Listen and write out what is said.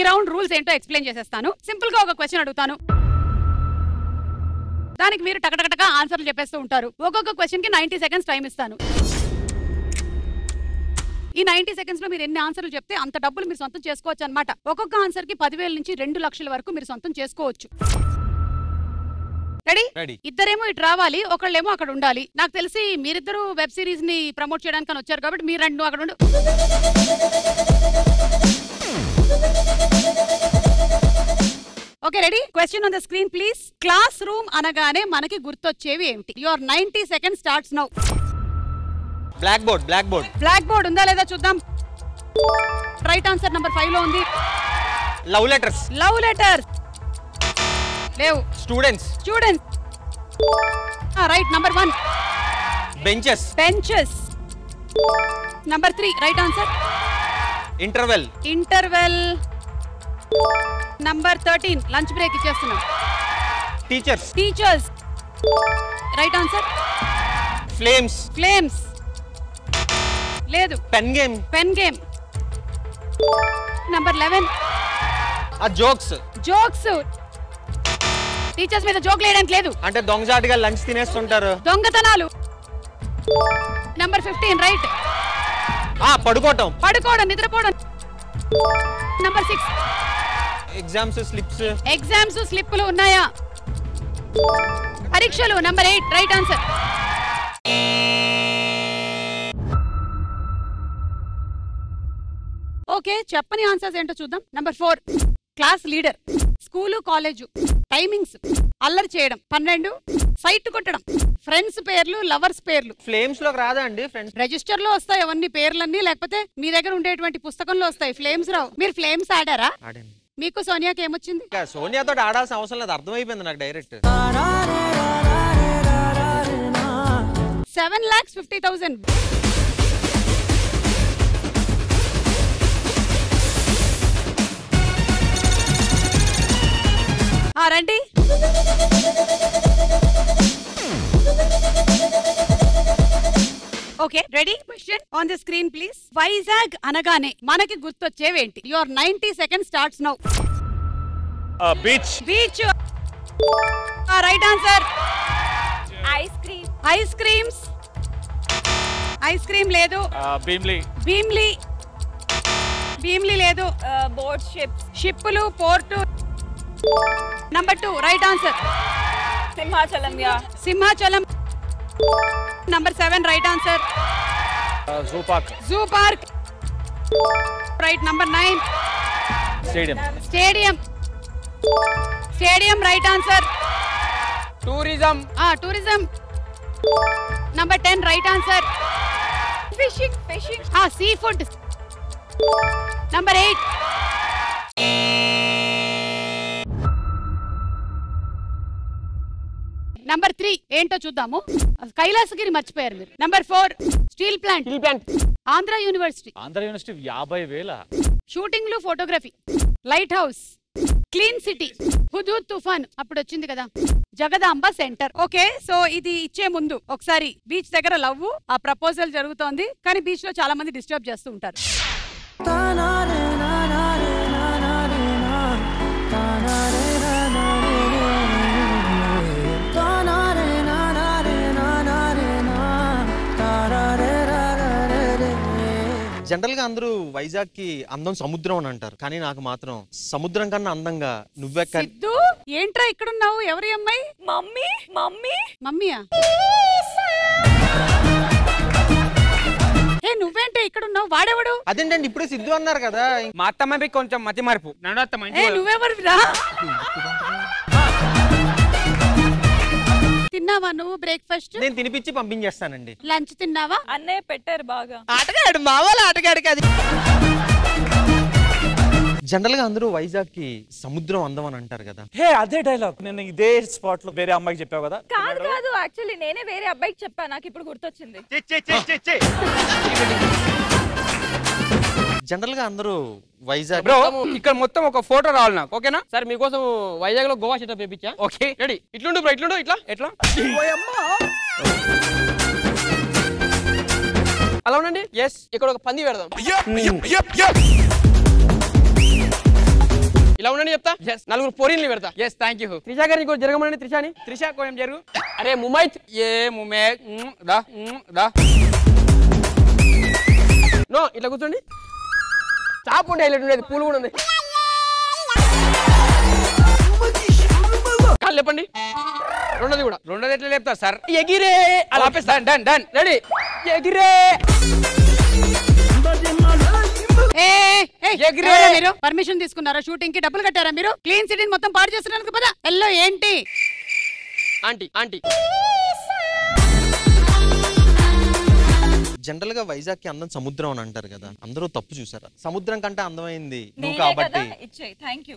ఈ round rules ఏంటో explain చేసేస్తాను. సింపుల్ గా ఒక క్వశ్చన్ అడుగుతాను, దానికి మీరు టకటకటగా ఆన్సర్లు చెప్పేస్తూ ఉంటారు. ఒక్కొక్క క్వశ్చన్ కి 90 సెకండ్స్ టైం ఇస్తాను. ఈ 90 సెకండ్స్ లో మీరు ఎన్ని ఆన్సర్లు చెప్తే అంత డబ్బులు మీరు సొంతం చేసుకోవచ్చు అన్నమాట. ఒక్కొక్క ఆన్సర్ కి 10,000 నుంచి 2 లక్షల వరకు మీరు సొంతం చేసుకోవచ్చు. రెడీ? ఇద్దరేమో ఇటు రావాలి, ఒకళ్ళేమో అక్కడ ఉండాలి. నాకు తెలిసి మీరిద్దరు వెబ్ సిరీస్ ని ప్రమోట్ చేయడానికి వచ్చారు కాబట్టి మీరు రెండు అక్కడ ఉండు. Okay ready? Question on the screen please. Classroom అనగానే మనకి గుర్తొచ్చేవి ఏమిటి? Your 90 seconds starts now. Blackboard ఉందా లేదా చూద్దాం. రైట్ ఆన్సర్ నంబర్ 5 లో ఉంది. లవ్ లెటర్స్ లేవు. Students right. Number 1 benches. Number 3 right answer. Interval. Number 13 lunch break ఇచ్చేస్తున్నాం. Teachers right answer. ఫ్లేమ్స్ లేదు. Pen game. Number 11 jokes. Teachers మీద joke లేయడానికి లేదు, అంటే దొంగచాటుగా లంచ్ తినేస్తుంటారు. దొంగతనాలు. Number 15 right. పడుకోవడం నిద్రపోవడం. నంబర్ 6 ఎగ్జామ్స్ స్లిప్లు ఉన్నాయా? పరీక్షలు. Number 8 right answer. ఓకే చెప్పని ఆన్సర్స్ ఏంటో చూద్దాం. Number 4 class leader. School college. Timings. అల్లరి చేయడం. 12 సైట్ కొట్టడం. ఫ్రెండ్స్ పేర్లు, లవర్స్ పేర్లు. ఫ్లేమ్స్ లోకి రాదా అండి? ఫ్రెండ్స్ రిజిస్టర్ లో వస్తాయి అవన్నీ పేర్లన్నీ, లేకపోతే మీ దగ్గర ఉండేటువంటి పుస్తకంలో వస్తాయి. ఫ్లేమ్స్ రావు. మీరు ఫ్లేమ్స్ ఆడారా? మీకు సోనియాకి ఏమొచ్చింది? సోనియాతో ఆడాల్సిన అవసరం లేదు, అర్థమైపోయింది నాకు డైరెక్ట్. 7,50,000. రండి. Okay ready? Question on the screen please. Vizag అనగానే మనకి గుర్తొచ్చేవేంటి? Your 90 seconds starts now. Beach. Right answer. Ice creams. Ice cream లేదు. భీమ్లీ లేదు. బోట్ షిప్పులు. Port. Number 2 right answer. Simhachalam. Number 7 right answer. Zoo park. Right. Number 9 stadium right answer. Tourism. Number 10 right answer. Fishing. Seafood. Number 8 number 3 ఏంటో చూద్దాము. కైలాసగిరి మర్చిపోయారు మీరు. Number 4 steel plant. Andhra university 50,000. షూటింగ్లు, photography. Light house. Clean city. Hudhud తుఫాన్ అప్పుడు వచ్చింది కదా. Jagadamba centre. Okay so ఇది ఇచ్చే ముందు ఒకసారి బీచ్ దగ్గర లవ్ ఆ ప్రపోజల్ జరుగుతోంది, కానీ బీచ్ లో చాలా మంది డిస్టర్బ్ చేస్తూ ఉంటారు. జనరల్ గా అందరూ వైజాగ్ కి అందం సముద్రం అని అంటారు, కానీ నాకు మాత్రం సముద్రం కన్నా అందంగా నువ్వే. సిద్ధు ఏంట్రా ఇక్కడున్నావు? ఎవరి అమ్మాయి? మమ్మీయా? నువ్వేంటే ఇక్కడున్నావు? వాడేవాడు? అదేంటండి ఇప్పుడే సిద్ధు అన్నారు కదా. మా అత్తమ్మ కొంచెం మతి మార్పు. నువ్వెవరిరా? తిన్నావా నువ్వు బ్రేక్ఫాస్ట్? నేను తినిపించి పంపించేస్తానండి. లంచ్ తిన్నావా? అన్నయ్య పెట్టారు బాగా. ఆటగాడు మా వాళ్ళ ఆటగాడు కాదు. జనరల్ గా అందరూ వైజాగ్ కి సముద్రం అందం అని అంటారు కదా. అదే డైలాగ్ నేను ఇదే స్పాట్ లో వేరే అమ్మాయికి చెప్పావు కదా. కాదు యాక్చువల్లీ నేనే వేరే అబ్బాయికి చెప్పా, నాకు ఇప్పుడు గుర్తొచ్చింది. జనరల్ గా అందరూ వైజాగ్. బ్రో ఇక్కడ మొత్తం ఒక ఫోటో రావాలి నాకు, ఓకేనా? సార్ మీకోసం వైజాగ్ లో గోవా సెటప్ వేయించా. Okay ready? ఇట్లుండు బ్రో, ఇట్లుండు. ఎట్లా అలా ఉండండి. ఎస్ ఇక్కడ ఒక పంది పెడదాం. ఇలా ఉండని చెప్తా నలుగురు పోరీలు పెడతా థ్యాంక్ యూ త్రిషా గారిని ఇంకోటి జరగమని త్రిషాని త్రిషా కొంచెం జరుగు అరే ముమైత్ దా నో ఇట్లా కూర్చోండి చాప్ ఉండే హైలైట్ ఉండేది పూలు కూడా ఉంది కాళ్ళు లేపండి రెండోది కూడా రెండోది ఎట్లా లేపుతా సార్ ఎగిరే అలా ఆపేస్తా డన్ డన్ రెడీ ఎగిరే మీరు పర్మిషన్ తీసుకున్నారా షూటింగ్ కి డబ్బులు కట్టారా మీరు క్లీన్ సిటీని మొత్తం పాడు చేస్తున్నందుకు పద ఎల్లో ఏంటి ఆంటీ ఆంటీ జనరల్ గా వైజాగ్ కి అందం సముద్రం అని అంటారు కదా అందరూ తప్పు చూసారా సముద్రం కంటే అందమైంది నువ్వు నేనే కదా కాబట్టి ఇచ్చేయ్ థాంక్యూ